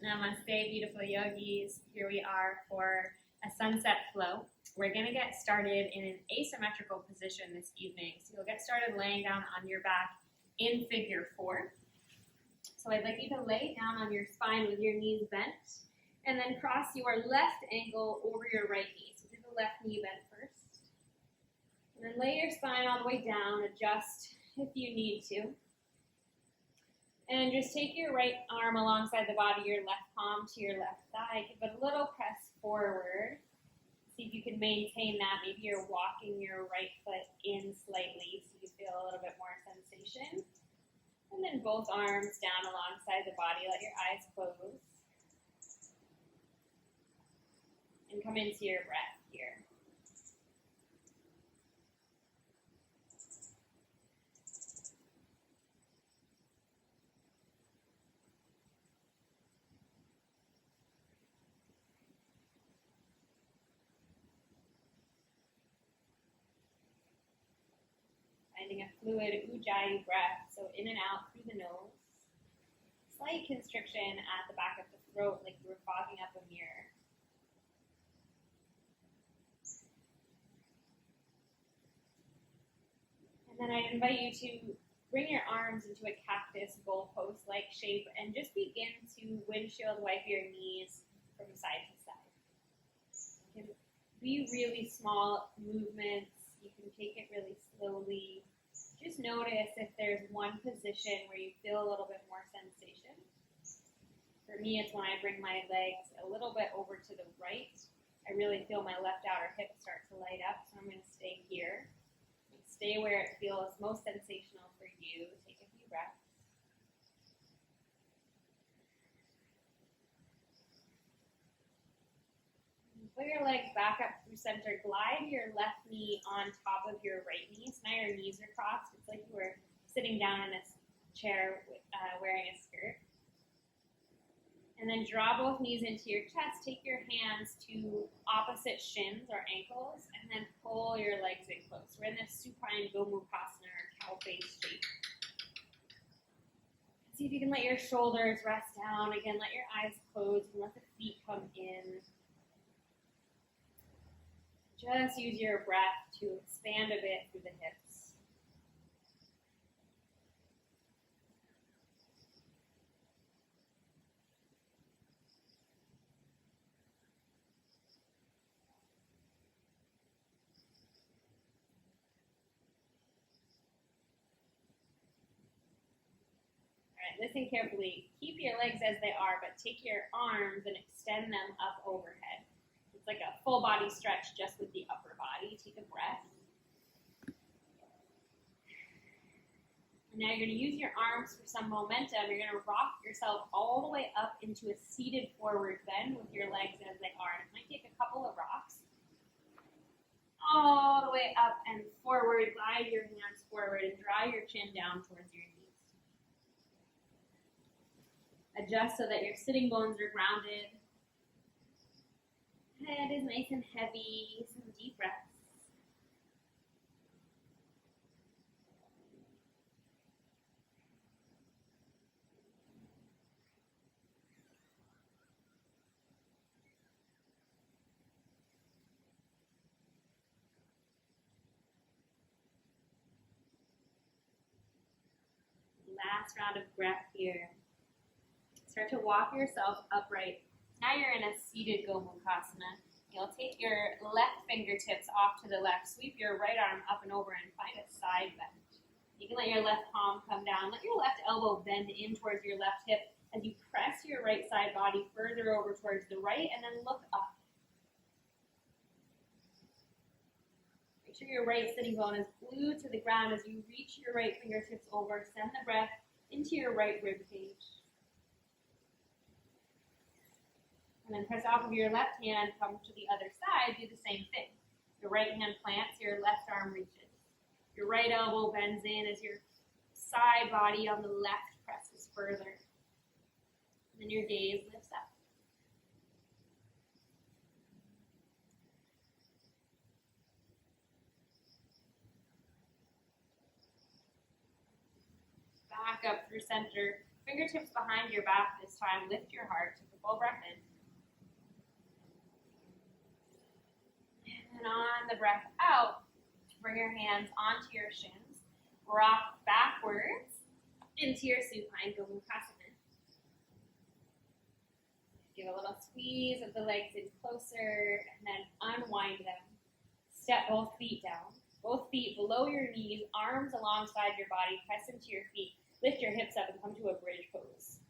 Namaste, beautiful yogis. Here we are for a sunset flow. We're going to get started in an asymmetrical position this evening. So you'll get started laying down on your back in figure 4. So I'd like you to lay down on your spine with your knees bent and then cross your left ankle over your right knee. So do the left knee bent first. And then lay your spine all the way down, adjust if you need to. And just take your right arm alongside the body, your left palm to your left thigh. Give it a little press forward. See if you can maintain that. Maybe you're walking your right foot in slightly so you feel a little bit more sensation. And then both arms down alongside the body. Let your eyes close. And come into your breath here. Finding a fluid ujjayi breath, so in and out through the nose. Slight constriction at the back of the throat, like you were fogging up a mirror. And then I'd invite you to bring your arms into a cactus goalpost-like shape and just begin to windshield wipe your knees from side to side. You can be really small movements. You can take it really slowly. Just notice if there's one position where you feel a little bit more sensation. For me, it's when I bring my legs a little bit over to the right. I really feel my left outer hip start to light up, so I'm going to stay here. Stay where it feels most sensational for you. Take a few breaths. Put your legs back up through center. Glide your left knee on top of your right knee. So now your knees are crossed. It's like you were sitting down in a chair wearing a skirt. And then draw both knees into your chest. Take your hands to opposite shins or ankles, and then pull your legs in close. We're in this supine Gomukhasana or cow face shape. See if you can let your shoulders rest down. Again, let your eyes close and let the feet come in. Just use your breath to expand a bit through the hips. All right, listen carefully. Keep your legs as they are, but take your arms and extend them up overhead. It's like a full body stretch just with the upper body. Take a breath. And now you're going to use your arms for some momentum. You're going to rock yourself all the way up into a seated forward bend with your legs as they are. And it might take a couple of rocks. All the way up and forward. Glide your hands forward and draw your chin down towards your knees. Adjust so that your sitting bones are grounded. Head is nice and heavy. Some deep breaths. Last round of breath here. Start to walk yourself upright. Now you're in a seated Gomukhasana. You'll take your left fingertips off to the left, sweep your right arm up and over, and find a side bend. You can let your left palm come down. Let your left elbow bend in towards your left hip as you press your right side body further over towards the right, and then look up. Make sure your right sitting bone is glued to the ground as you reach your right fingertips over. Send the breath into your right rib cage. And then press off of your left hand, come to the other side, do the same thing. Your right hand plants, your left arm reaches. Your right elbow bends in as your side body on the left presses further. And then your gaze lifts up. Back up through center. Fingertips behind your back this time. Lift your heart. Take a full breath in. And on the breath out, bring your hands onto your shins. Rock backwards into your supine Gomukhasana. Give a little squeeze of the legs in closer and then unwind them. Step both feet down. Both feet below your knees, arms alongside your body. Press into your feet. Lift your hips up and come to a bridge pose.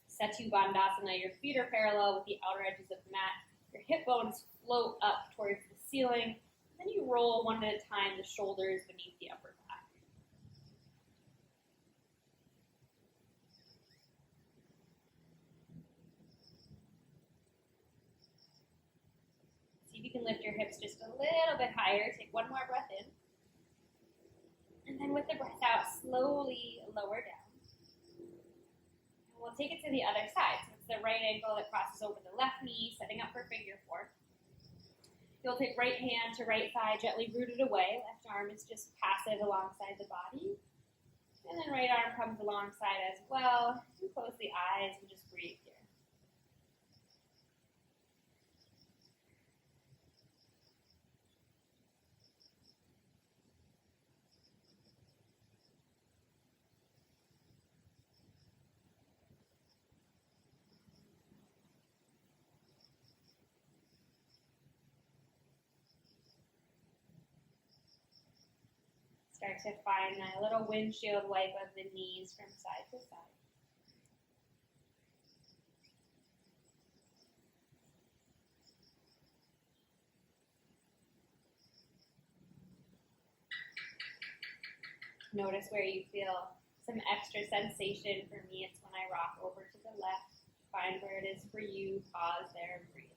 Setu Bandhasana. Your feet are parallel with the outer edges of the mat. Your hip bones float up towards the ceiling. Then you roll one at a time the shoulders beneath the upper back. See if you can lift your hips just a little bit higher. Take one more breath in. And then with the breath out, slowly lower down. And we'll take it to the other side. So it's the right ankle that crosses over the left knee, setting up for figure four. You'll take right hand to right thigh, gently root it away. Left arm is just passive alongside the body. And then right arm comes alongside as well. You close the eyes and just breathe here. Start to find that little windshield wipe of the knees from side to side. Notice where you feel some extra sensation. For me, it's when I rock over to the left. Find where it is for you. Pause there and breathe.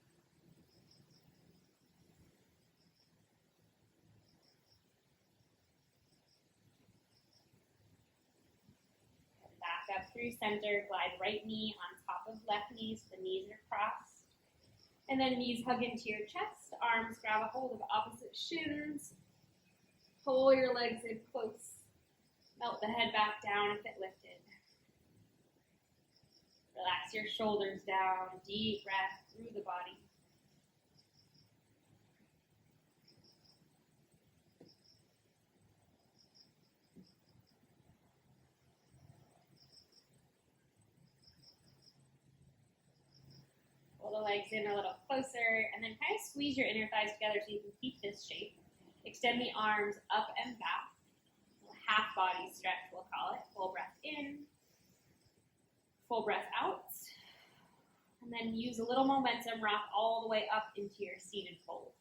Back up through center, glide right knee on top of left knee so the knees are crossed. And then knees hug into your chest, arms grab a hold of opposite shins. Pull your legs in close. Melt the head back down if it lifted. Relax your shoulders down, deep breath through the body. Pull the legs in a little closer, and then kind of squeeze your inner thighs together so you can keep this shape. Extend the arms up and back. Half body stretch, we'll call it. Full breath in, full breath out. And then use a little momentum, rock all the way up into your seated fold.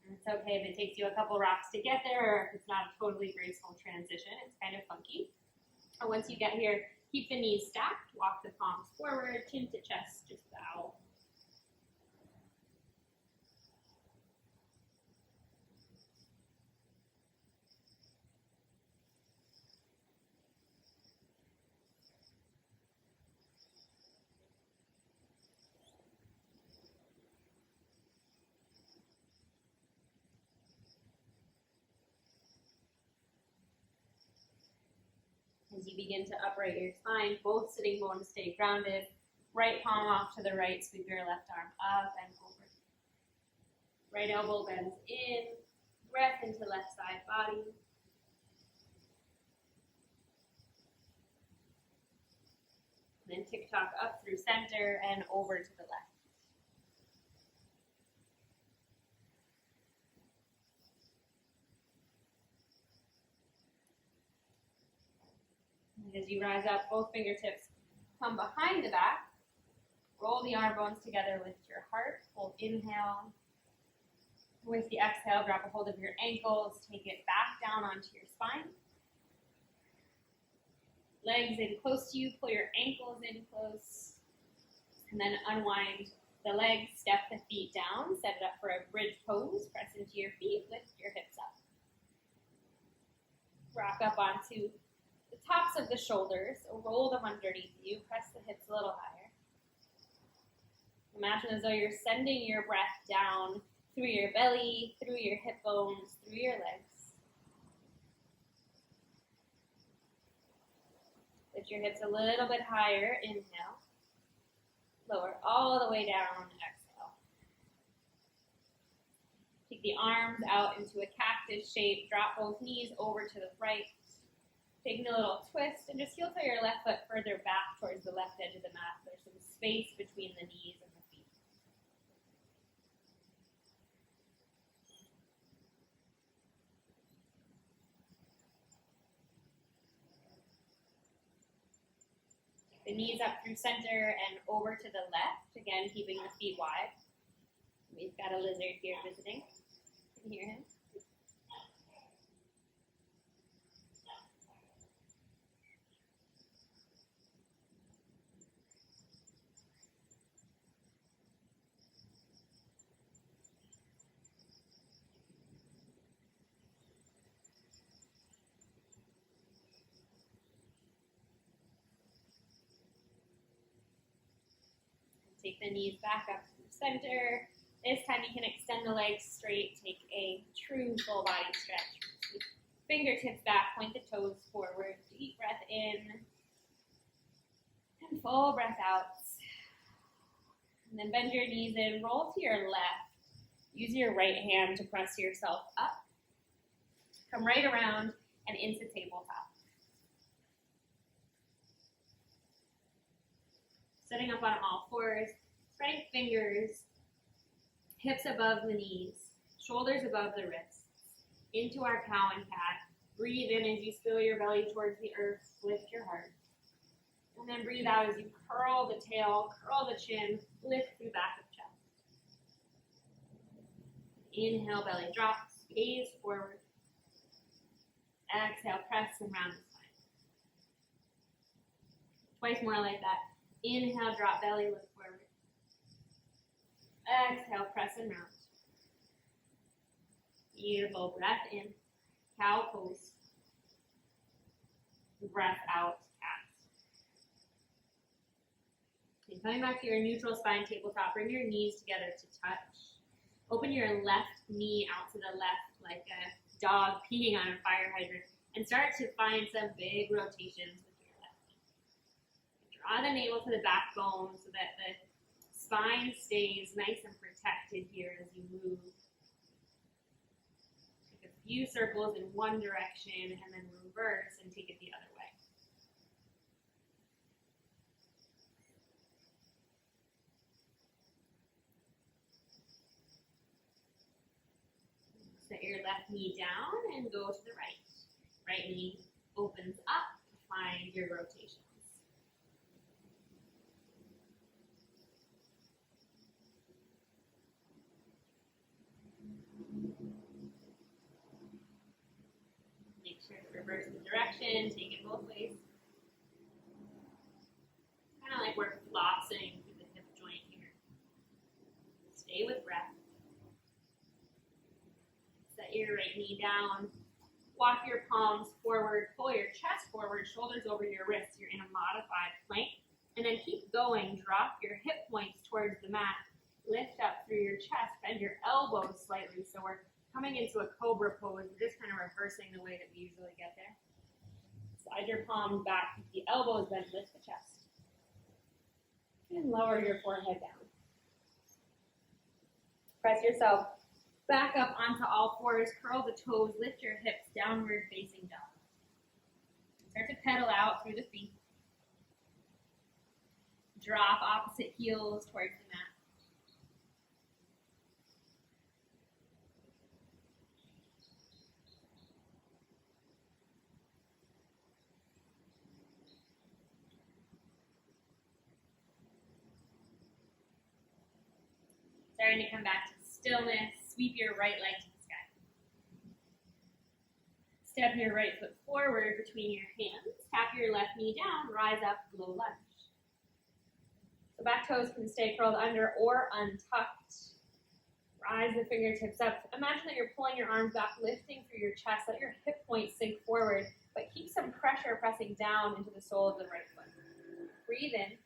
And it's okay if it takes you a couple rocks to get there, or if it's not a totally graceful transition. It's kind of funky. And once you get here, keep the knees stacked, walk the palms forward, chin to chest, just bow. As you begin to upright your spine, both sitting bones stay grounded. Right palm off to the right, sweep your left arm up and over. Right elbow bends in, breath into left side body. And then tick-tock up through center and over to the left. As you rise up, both fingertips come behind the back. Roll the arm bones together, lift your heart. Full inhale. With the exhale, grab a hold of your ankles. Take it back down onto your spine. Legs in close to you. Pull your ankles in close. And then unwind the legs. Step the feet down. Set it up for a bridge pose. Press into your feet. Lift your hips up. Rock up onto the tops of the shoulders, so roll them underneath you, press the hips a little higher. Imagine as though you're sending your breath down through your belly, through your hip bones, through your legs. Lift your hips a little bit higher, inhale. Lower all the way down, exhale. Take the arms out into a cactus shape. Drop both knees over to the right. Taking a little twist and just heel toe your left foot further back towards the left edge of the mat. There's some space between the knees and the feet. Take the knees up through center and over to the left. Again, keeping the feet wide. We've got a lizard here visiting. You can hear him. Take the knees back up to the center. This time you can extend the legs straight. Take a true full body stretch. Fingertips back, point the toes forward. Deep breath in. And full breath out. And then bend your knees in. Roll to your left. Use your right hand to press yourself up. Come right around and into tabletop. Sitting up on all fours, spreading fingers, hips above the knees, shoulders above the wrists, into our cow and cat. Breathe in as you spill your belly towards the earth, lift your heart. And then breathe out as you curl the tail, curl the chin, lift through back of chest. Inhale, belly drops, gaze forward. Exhale, press and round the spine. Twice more like that. Inhale, drop belly, look forward. Exhale, press and round. Beautiful. Breath in, cow pose. Breath out, cat. Okay, coming back to your neutral spine tabletop, bring your knees together to touch. Open your left knee out to the left like a dog peeing on a fire hydrant and start to find some big rotations. Draw the navel to the backbone so that the spine stays nice and protected here as you move. Take a few circles in one direction and then reverse and take it the other way. Set your left knee down and go to the right. Right knee opens up to find your rotation. Make sure to reverse the direction, take it both ways. Kind of like we're flossing through the hip joint here. Stay with breath. Set your right knee down. Walk your palms forward, pull your chest forward, shoulders over your wrists. You're in a modified plank. And then keep going. Drop your hip points towards the mat. Lift up through your chest. Bend your elbows slightly. So we're coming into a Cobra Pose. We're just kind of reversing the way that we usually get there. Slide your palms back. Keep the elbows bent. Lift the chest. And lower your forehead down. Press yourself back up onto all fours. Curl the toes. Lift your hips downward facing dog. Start to pedal out through the feet. Drop opposite heels towards the mat. Starting to come back to stillness. Sweep your right leg to the sky. Step your right foot forward between your hands. Tap your left knee down. Rise up, low lunge. The back toes can stay curled under or untucked. Rise the fingertips up. Imagine that you're pulling your arms back, lifting through your chest. Let your hip points sink forward, but keep some pressure pressing down into the sole of the right foot. Breathe in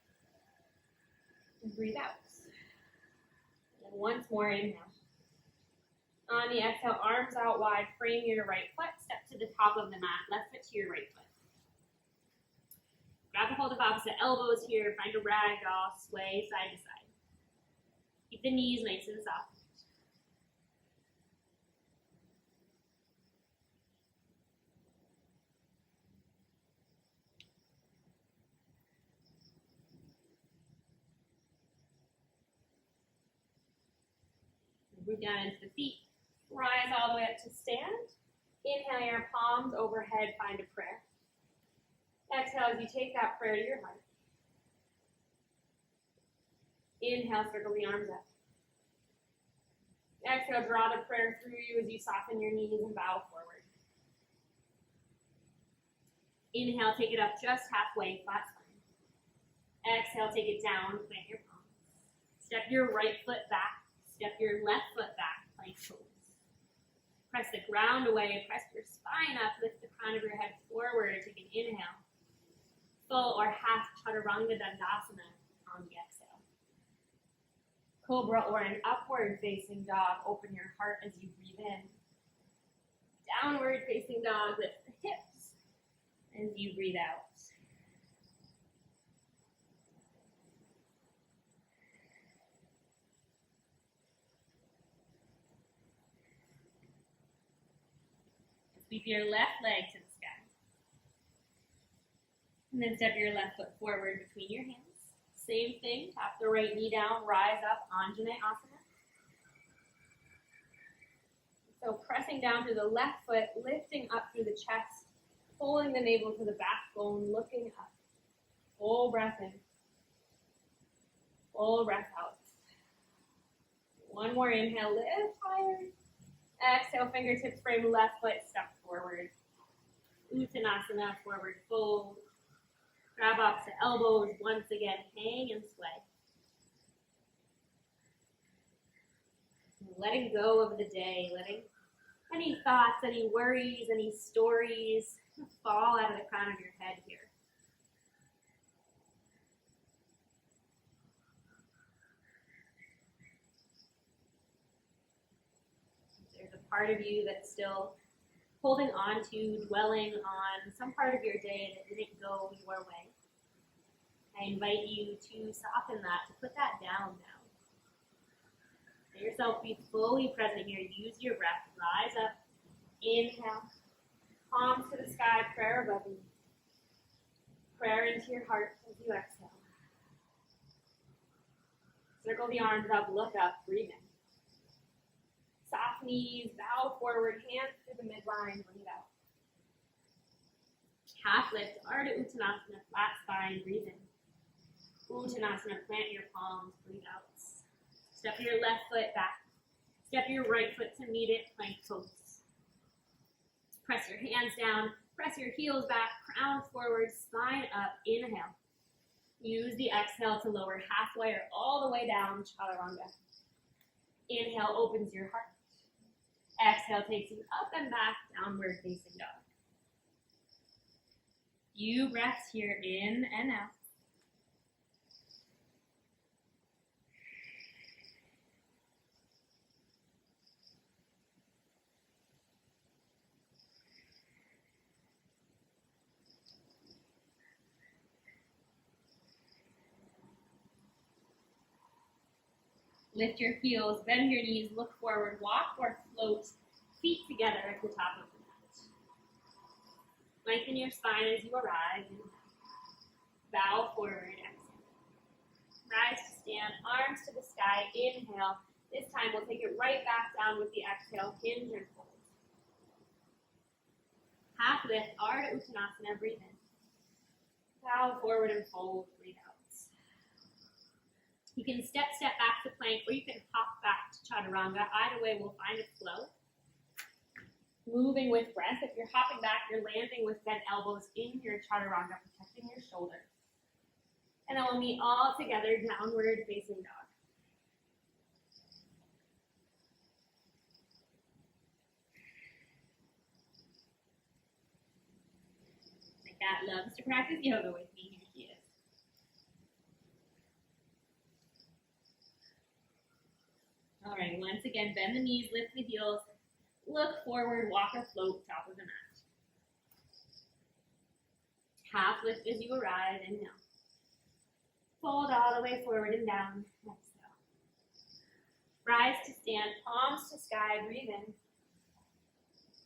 and breathe out. And once more, inhale. On the exhale, arms out wide, frame your right foot, step to the top of the mat, left foot to your right foot. Grab a hold of opposite elbows here. Find a ragdoll, sway side to side. Keep the knees nice and soft. Move down into the feet. Rise all the way up to stand. Inhale your palms overhead, find a prayer. Exhale as you take that prayer to your heart. Inhale, circle the arms up. Exhale, draw the prayer through you as you soften your knees and bow forward. Inhale, take it up just halfway, flat spine. Exhale, take it down, plant your palms. Step your right foot back. Step your left foot back, plank pose. Press the ground away, press your spine up, lift the crown of your head forward, take an inhale. Full or half chaturanga dandasana on the exhale. Cobra or an upward facing dog, open your heart as you breathe in. Downward facing dog, lift the hips as you breathe out. Sweep your left leg to the sky. And then step your left foot forward between your hands. Same thing, tap the right knee down, rise up, Anjaneyasana. So pressing down through the left foot, lifting up through the chest, pulling the navel to the backbone, looking up. Full breath in. Full breath out. One more inhale, lift higher. Exhale, fingertips frame left foot, step forward. Uttanasana, forward fold. Grab opposite elbows, once again, hang and sway. Letting go of the day, letting any thoughts, any worries, any stories fall out of the crown of your head here. There's a part of you that's still holding on to, dwelling on some part of your day that didn't go your way. I invite you to soften that, to put that down now. Let yourself be fully present here. Use your breath. Rise up. Inhale. Palms to the sky. Prayer above you. Prayer into your heart as you exhale. Circle the arms up. Look up. Breathe in. Soft knees, bow forward, hands to the midline, breathe out. Half lift, Ardha Uttanasana, flat spine, breathe in. Uttanasana, plant your palms, breathe out. Step your left foot back. Step your right foot to meet it, plank pose. Press your hands down, press your heels back, crown forward, spine up, inhale. Use the exhale to lower halfway or all the way down, chaturanga. Inhale opens your heart. Exhale takes you up and back, downward facing dog. Few breaths here, in and out. Lift your heels, bend your knees, look forward, walk or float, feet together at the top of the mat. Lengthen your spine as you arrive. Bow forward, exhale. Rise to stand, arms to the sky, inhale. This time we'll take it right back down with the exhale, hinge and fold. Half lift, Ardha Uttanasana, breathe in. Bow forward and fold, breathe out. You can step back to plank, or you can hop back to chaturanga. Either way, we'll find a flow. Moving with breath. If you're hopping back, you're landing with bent elbows in your chaturanga, protecting your shoulders. And then we'll meet all together, downward facing dog. My cat loves to practice yoga with me. Here she is. All right, once again, bend the knees, lift the heels, look forward, walk or float, top of the mat. Half lift as you arrive, inhale. Fold all the way forward and down, exhale. Rise to stand, palms to sky, breathe in.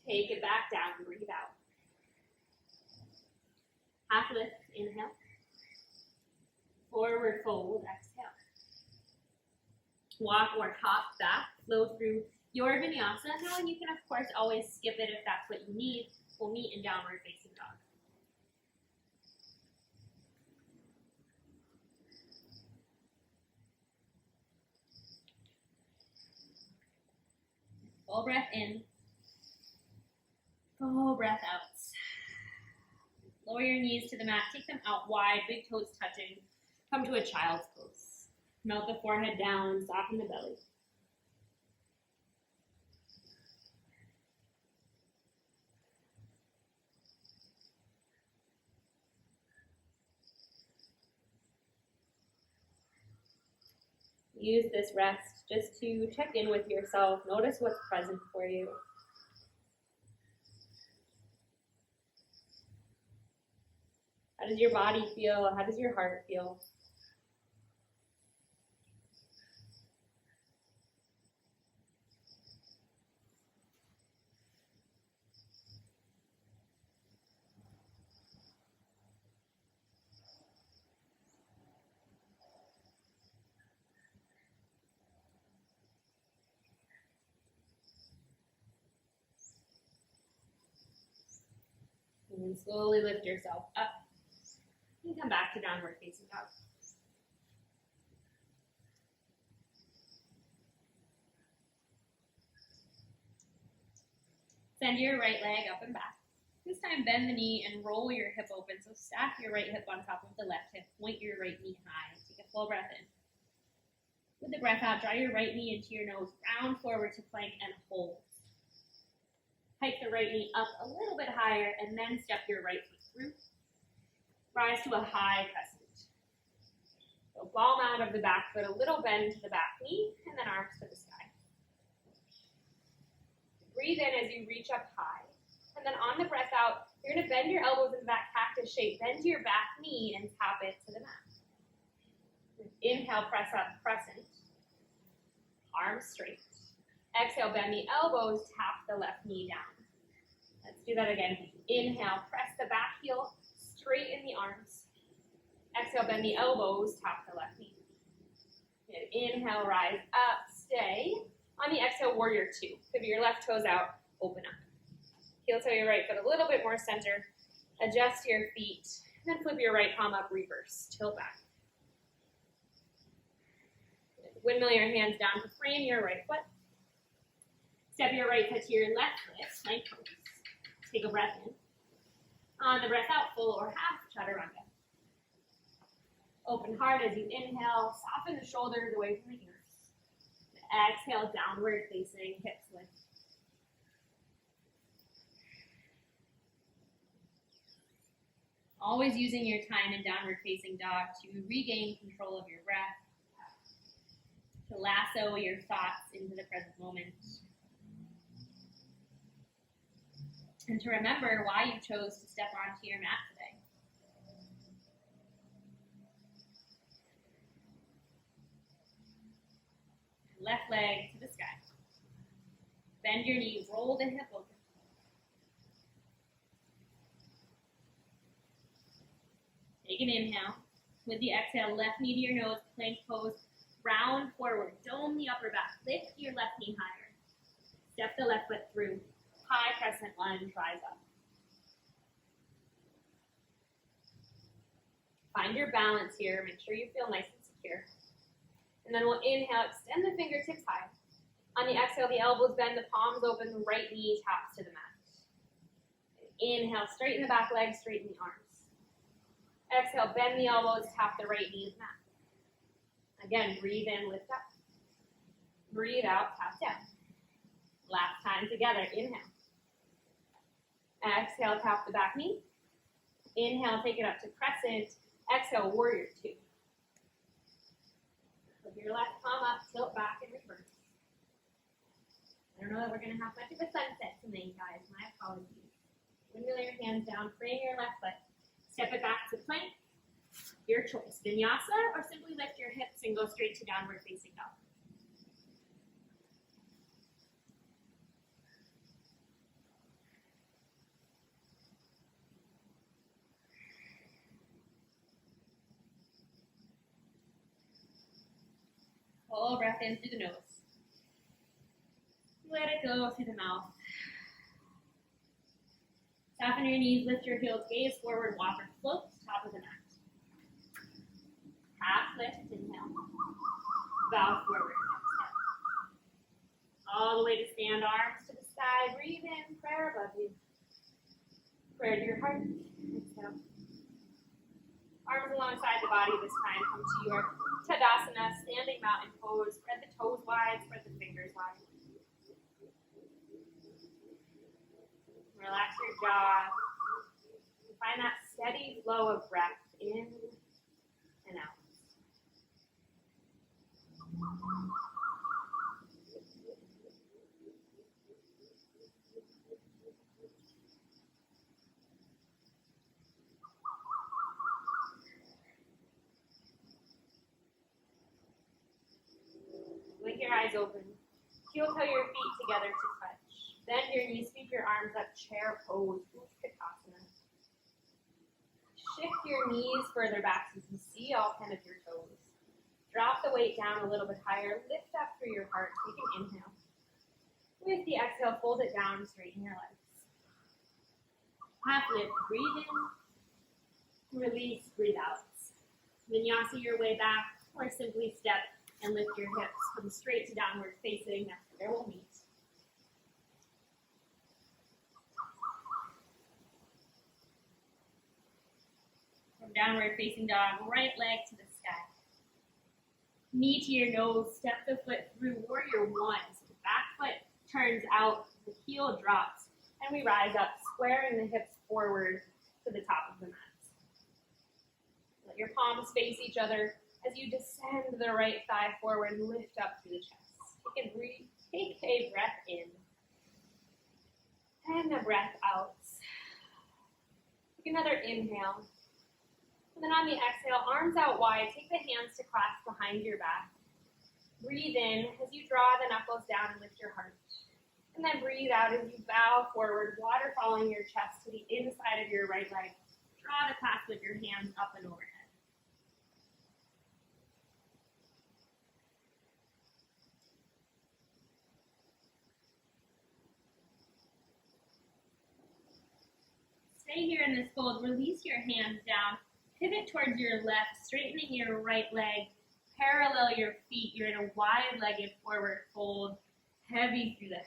Take it back down, breathe out. Half lift, inhale. Forward fold, exhale. Walk or hop back, flow through your vinyasa now, and you can of course always skip it if that's what you need. We'll meet in downward facing dog. Full breath in. Full breath out. Lower your knees to the mat, take them out wide, big toes touching. Come to a child's pose. Melt the forehead down, soften the belly. Use this rest just to check in with yourself. Notice what's present for you. How does your body feel? How does your heart feel? And then slowly lift yourself up. And come back to downward facing dog. Send your right leg up and back. This time bend the knee and roll your hip open. So stack your right hip on top of the left hip. Point your right knee high. Take a full breath in. With the breath out, draw your right knee into your nose. Round forward to plank and hold. Hike the right knee up a little bit higher and then step your right foot through. Rise to a high crescent. So palm out of the back foot, a little bend to the back knee, and then arms to the sky. Breathe in as you reach up high. And then on the breath out, you're going to bend your elbows in that cactus shape. Bend your back knee and tap it to the mat. Inhale, press up, crescent. Arms straight. Exhale, bend the elbows, tap the left knee down. Let's do that again. Inhale, press the back heel, straighten the arms. Exhale, bend the elbows, tap the left knee. And inhale, rise up, stay. On the exhale, warrior two. Pivot your left toes out, open up. Heel toe your right foot a little bit more center. Adjust your feet, and then flip your right palm up, reverse, tilt back. Windmill your hands down to frame your right foot. Step your right foot to your left foot, plank pose. Take a breath in. On the breath out, full or half chaturanga. Open heart as you inhale, soften the shoulders away from the ears. Exhale, downward facing, hips lift. Always using your time in downward facing dog to regain control of your breath, to lasso your thoughts into the present moment, and to remember why you chose to step onto your mat today. Left leg to the sky. Bend your knee, roll the hip open. Take an inhale. With the exhale, left knee to your nose, plank pose, round forward, dome the upper back, lift your left knee higher. Step the left foot through, high crescent lunge, rise up. Find your balance here, make sure you feel nice and secure. And then we'll inhale, extend the fingertips high. On the exhale, the elbows bend, the palms open, the right knee taps to the mat. Inhale, straighten the back leg, straighten the arms. Exhale, bend the elbows, tap the right knee to the mat. Again, breathe in, lift up. Breathe out, tap down. Last time together, inhale. Exhale, tap the back knee. Inhale, take it up to crescent. Exhale, warrior two. Put your left palm up, tilt back and reverse. I don't know that we're going to have much of a sunset tonight, guys. My apologies. Windmill your hands down, frame your left foot. Step it back to plank. Your choice, vinyasa, or simply lift your hips and go straight to downward facing dog. Full breath in through the nose. Let it go through the mouth. Soften your knees, lift your heels, gaze forward, walk or float to top of the mat. Half lift, inhale. Bow forward, exhale. All the way to stand, arms to the sky. Breathe in, prayer above you. Prayer to your heart. Exhale. Arms alongside the body this time. Come to your Tadasana, standing mountain pose. Spread the toes wide, spread the fingers wide. Relax your jaw. Find that steady flow of breath in and out. Blink your eyes open. Heel toe your feet together to touch. Bend your knees, sweep your arms up, chair pose, Utkatasana. Shift your knees further back so you can see all 10 of your toes. Drop the weight down a little bit higher, lift up through your heart, take an inhale. With the exhale, fold it down, straighten your legs. Half lift, breathe in, release, breathe out. Vinyasa your way back, or simply step and lift your hips, come straight to downward facing, that's where we'll meet. From downward facing dog, right leg to the sky. Knee to your nose, step the foot through warrior one. So the back foot turns out, the heel drops, and we rise up, squaring the hips forward to the top of the mat. Let your palms face each other as you descend the right thigh forward and lift up through the chest. Take a breath in and a breath out. Take another inhale. And then on the exhale, arms out wide, take the hands to clasp behind your back. Breathe in as you draw the knuckles down and lift your heart. And then breathe out as you bow forward, waterfalling your chest to the inside of your right leg. Draw the clasp of your hands up and overhead. Stay here in this fold. Release your hands down. Pivot towards your left, straightening your right leg. Parallel your feet. You're in a wide-legged forward fold, heavy through the head.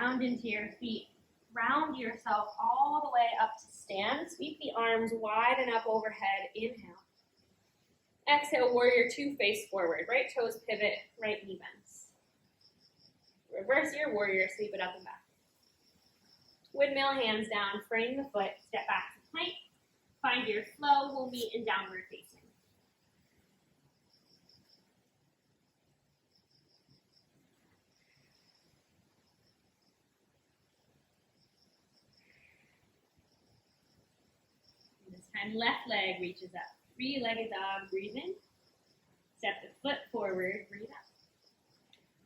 Round into your feet. Round yourself all the way up to stand. Sweep the arms wide and up overhead. Inhale. Exhale, warrior two, face forward. Right toes pivot, right knee bends. Reverse your warrior, sweep it up and back. Windmill, hands down, frame the foot, step back to plank. Find your flow, we'll meet in downward facing. And left leg reaches up. Three-legged dog, breathe in. Step the foot forward, breathe up.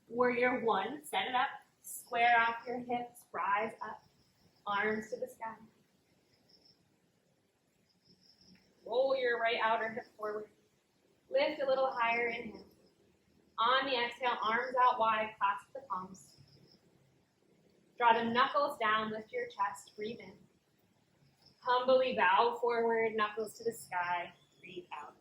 Warrior one, set it up. Square off your hips, rise up. Arms to the sky. Roll your right outer hip forward. Lift a little higher, inhale. On the exhale, arms out wide, clasp the palms. Draw the knuckles down, lift your chest, breathe in. Humbly bow forward, knuckles to the sky, breathe out.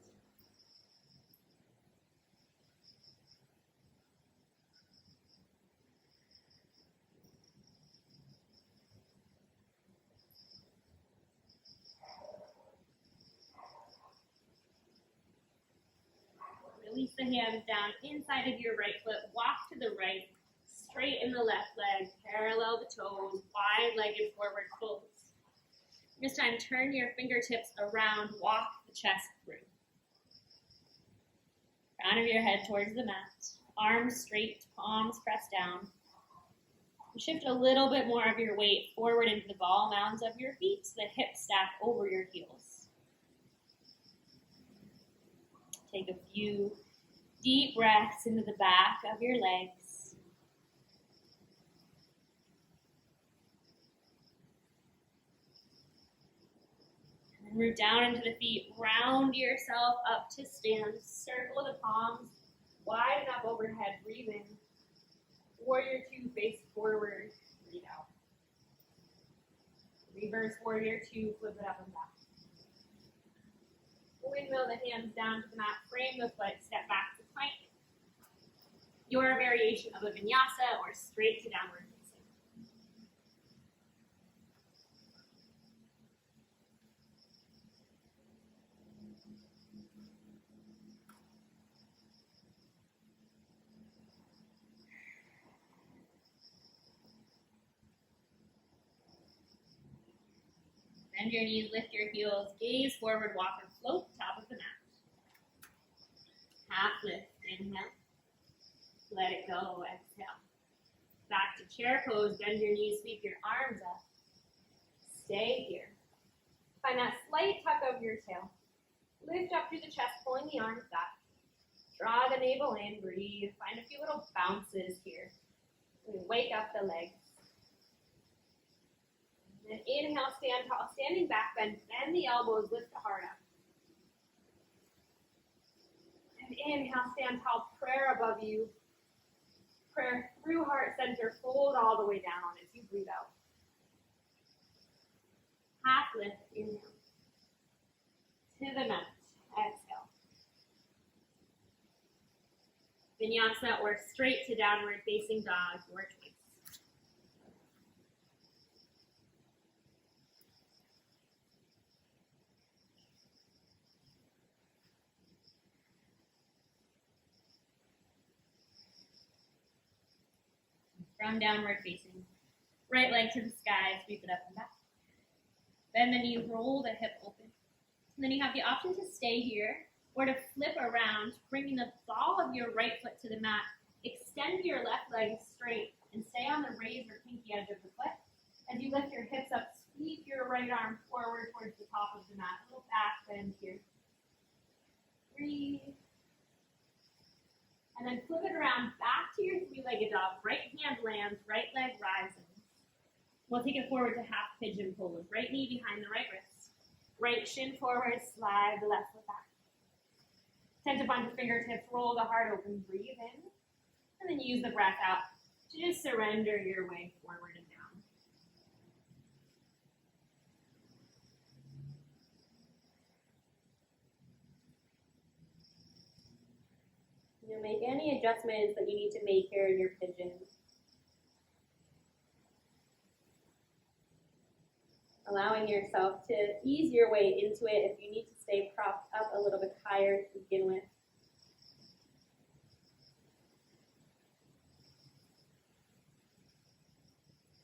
Release the hands down inside of your right foot, walk to the right, straighten the left leg, parallel the toes, wide-legged forward folds. This time, turn your fingertips around, walk the chest through. Crown of your head towards the mat, arms straight, palms pressed down. Shift a little bit more of your weight forward into the ball mounds of your feet so the hips stack over your heels. Take a few deep breaths into the back of your legs. And then root down into the feet. Round yourself up to stand. Circle the palms. Widen up overhead. Breathe in. Warrior 2, face forward. Breathe out. Reverse Warrior 2, flip it up and back. Windmill the hands down to the mat. Frame the foot. Step back to plank. Your variation of a vinyasa or straight to downward facing. Bend your knees, lift your heels, gaze forward, walk and float, top of the mat. Half lift, inhale. Let it go, exhale. Back to chair pose, bend your knees, sweep your arms up. Stay here. Find that slight tuck of your tail. Lift up through the chest, pulling the arms back. Draw the navel in, breathe. Find a few little bounces here. We wake up the legs. And inhale, stand tall. Standing back, bend the elbows, lift the heart up. And inhale, stand tall, prayer above you. Prayer through heart center, fold all the way down as you breathe out. Half lift, inhale. To the mat, exhale. Vinyasa or straight to downward facing dog, your choice. From downward facing. Right leg to the sky, sweep it up and back. Bend the knee, roll the hip open. And then you have the option to stay here or to flip around, bringing the ball of your right foot to the mat. Extend your left leg straight and stay on the raised or pinky edge of the foot. As you lift your hips up, sweep your right arm forward towards the top of the mat. A little back bend here. Breathe. And then flip it around back to your three-legged dog. Right hand lands, right leg rises. We'll take it forward to half pigeon pose. Right knee behind the right wrist. Right shin forward, slide the left foot back. Tent up onto fingertips, roll the heart open, breathe in. And then use the breath out to just surrender your way forward and down. You make any adjustments that you need to make here in your pigeon. Allowing yourself to ease your way into it if you need to stay propped up a little bit higher to begin with.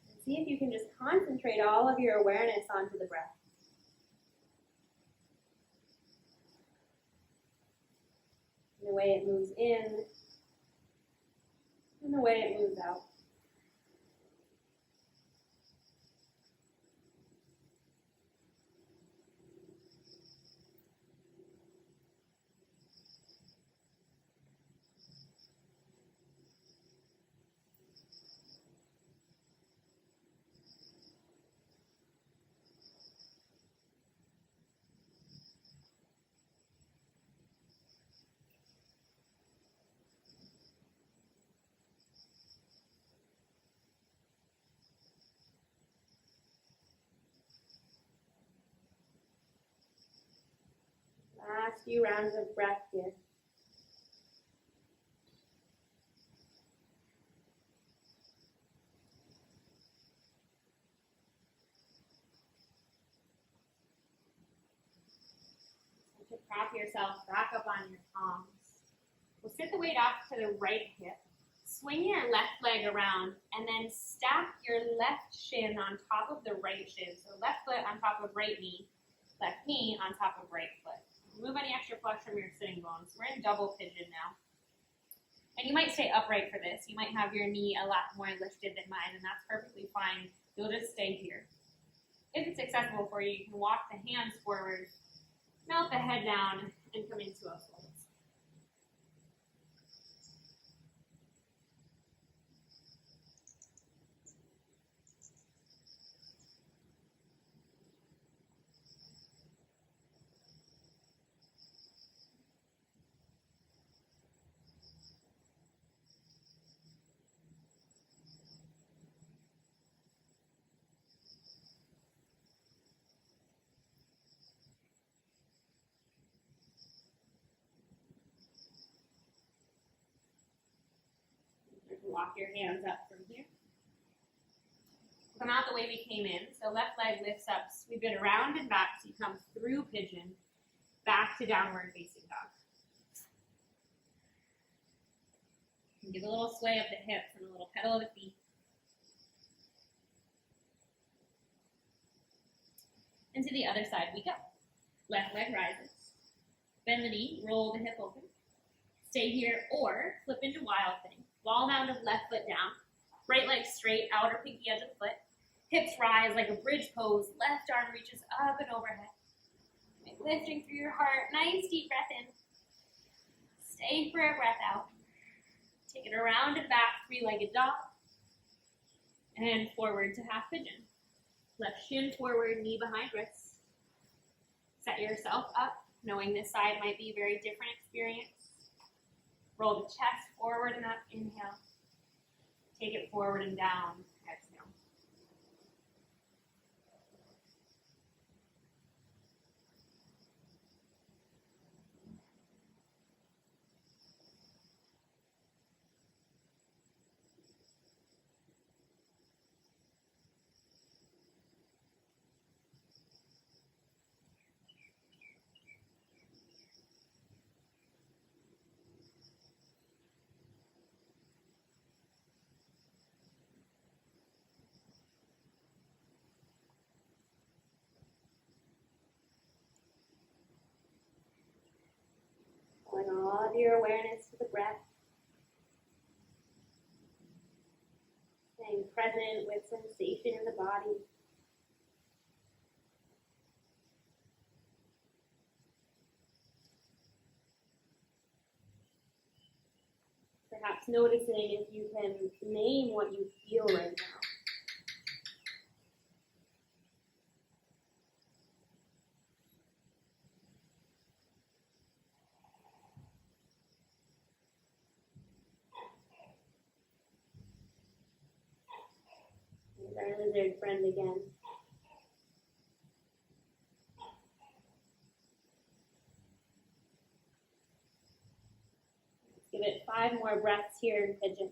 And see if you can just concentrate all of your awareness onto the breath. The way it moves in, and the way it moves out. Last few rounds of breath here. So to prop yourself back up on your palms. We'll sit the weight off to the right hip. Swing your left leg around and then stack your left shin on top of the right shin. So left foot on top of right knee, left knee on top of right foot. Remove any extra flex from your sitting bones. We're in double pigeon now. And you might stay upright for this. You might have your knee a lot more lifted than mine, and that's perfectly fine. You'll just stay here. If it's accessible for you, you can walk the hands forward, melt the head down, and come into a fold. Walk your hands up from here. Come out the way we came in. So left leg lifts up, sweep it around and back so you come through pigeon, back to downward facing dog. And give a little sway of the hips and a little pedal of the feet. And to the other side we go. Left leg rises. Bend the knee, roll the hip open. Stay here or flip into wild thing. Wall mound of left foot down, right leg straight, outer pinky edge of the foot. Hips rise like a bridge pose, left arm reaches up and overhead. Lifting through your heart, nice deep breath in. Stay for a breath out. Take it around and back, three-legged dog. And forward to half pigeon. Left shin forward, knee behind wrist. Set yourself up, knowing this side might be a very different experience. Roll the chest forward and up, inhale. Take it forward and down, exhale. Bring all of your awareness to the breath. Staying present with sensation in the body. Perhaps noticing if you can name what you feel right now. Our lizard friend again. Let's give it 5 more breaths here in pigeon.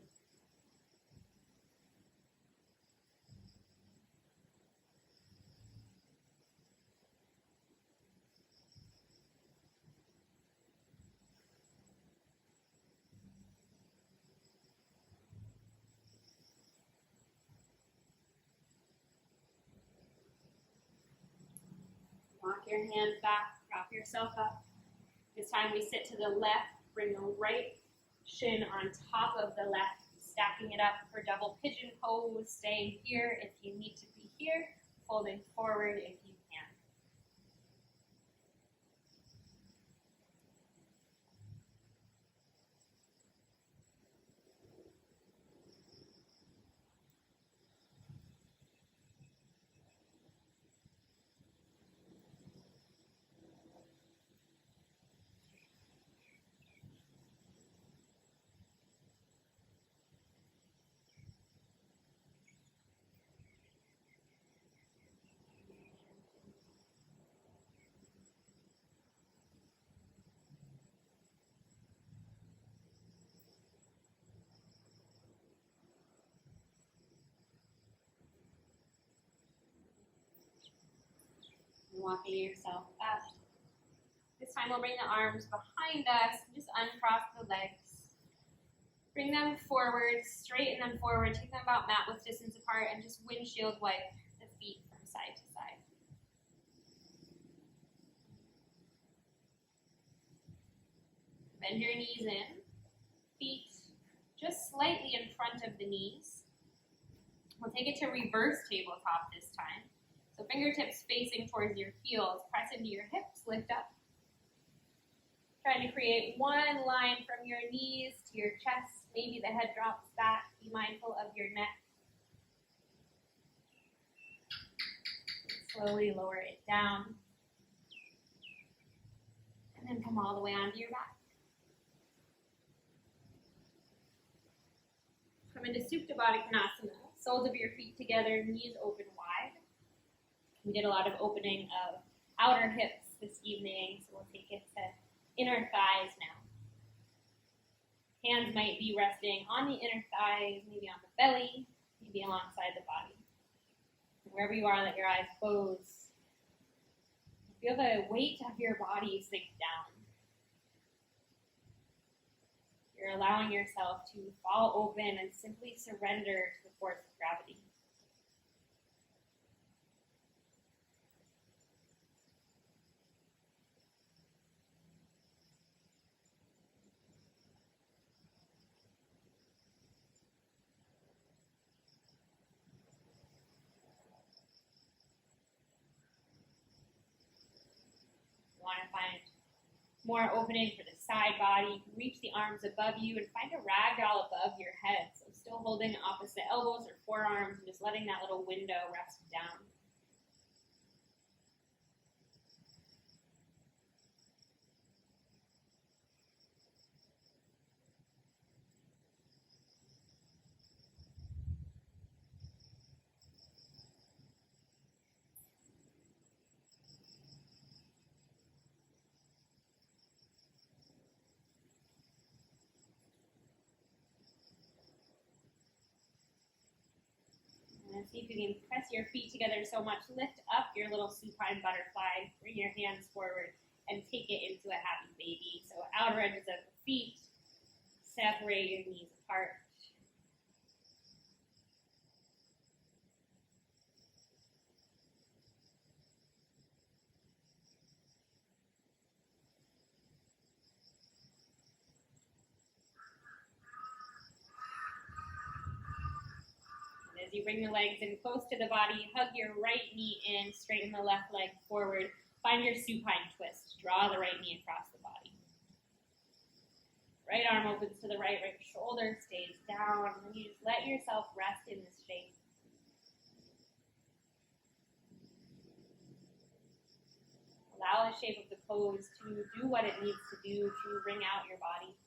Walk your hands back, prop yourself up. This time we sit to the left, bring the right shin on top of the left, stacking it up for double pigeon pose, staying here if you need to be here, folding forward if you can. Walking yourself up. This time we'll bring the arms behind us. Just uncross the legs. Bring them forward, straighten them forward, take them about mat width distance apart, and just windshield wipe the feet from side to side. Bend your knees in, feet just slightly in front of the knees. We'll take it to reverse tabletop this time. So fingertips facing towards your heels, press into your hips, lift up. Trying to create one line from your knees to your chest. Maybe the head drops back. Be mindful of your neck. Slowly lower it down. And then come all the way onto your back. Come into Supta Baddha Konasana. Soles of your feet together, knees open wide. We did a lot of opening of outer hips this evening, so we'll take it to inner thighs now. Hands might be resting on the inner thighs, maybe on the belly, maybe alongside the body. Wherever you are, let your eyes close. Feel the weight of your body sink down. You're allowing yourself to fall open and simply surrender to the force of gravity. You want to find more opening for the side body. You can reach the arms above you and find a ragdoll above your head. So still holding opposite elbows or forearms and just letting that little window rest down. And see if you can press your feet together so much. Lift up your little supine butterfly. Bring your hands forward and take it into a happy baby. So outer edges of the feet. Separate your knees apart. As you bring the legs in close to the body, hug your right knee in, straighten the left leg forward. Find your supine twist. Draw the right knee across the body. Right arm opens to the right shoulder stays down. And you just let yourself rest in this shape. Allow the shape of the pose to do what it needs to do to wring out your body.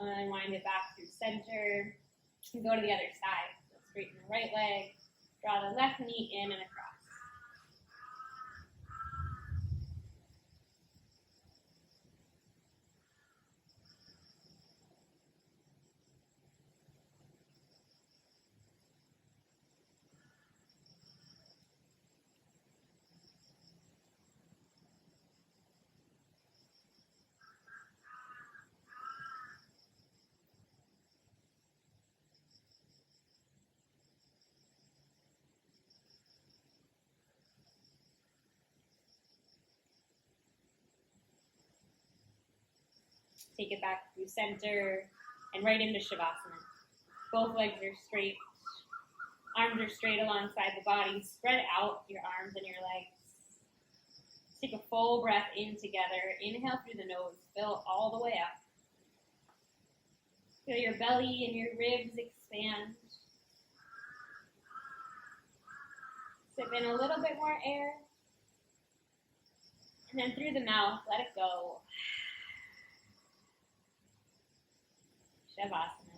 Unwind it back through center. And go to the other side. So straighten the right leg. Draw the left knee in and across. Take it back through center and right into Shavasana. Both legs are straight. Arms are straight alongside the body. Spread out your arms and your legs. Take a full breath in together. Inhale through the nose. Fill all the way up. Feel your belly and your ribs expand. Sip in a little bit more air. And then through the mouth, let it go. Shavasana.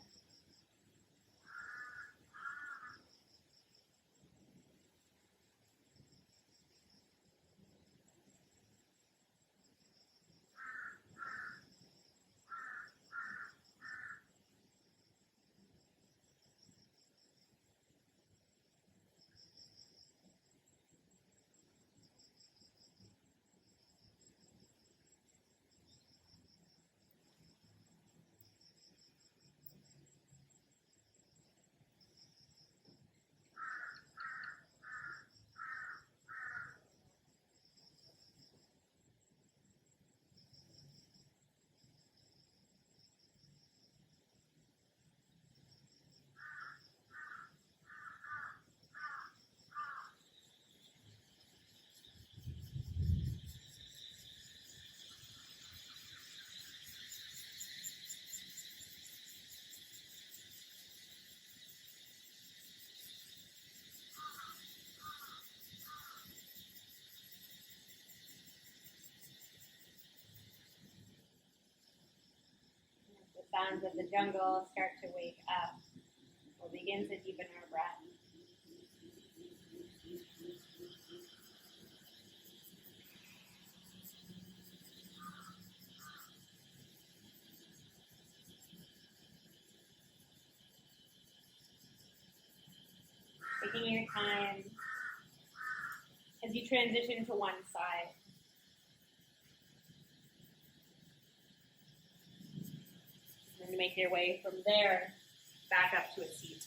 sounds of the jungle start to wake up, we'll begin to deepen our breath. Taking your time as you transition to one side. And make your way from there back up to a seat.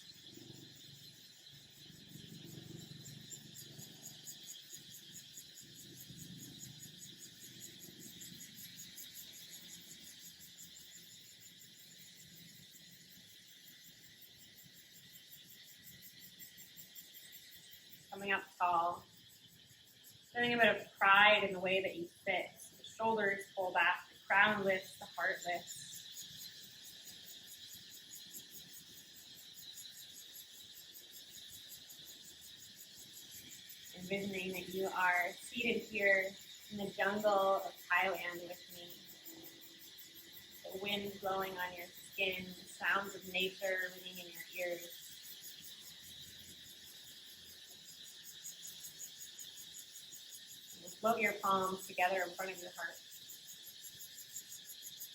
Coming up tall. Feeling a bit of pride in the way that you sit. The shoulders pull back, the crown lifts, the heart lifts. Envisioning that you are seated here in the jungle of Thailand with me. The wind blowing on your skin, the sounds of nature ringing in your ears. Float your palms together in front of your heart.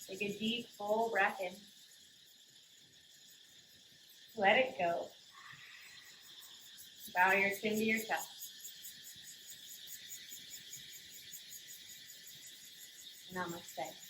Take a deep, full breath in. Let it go. Bow your chin to your chest. Namaste.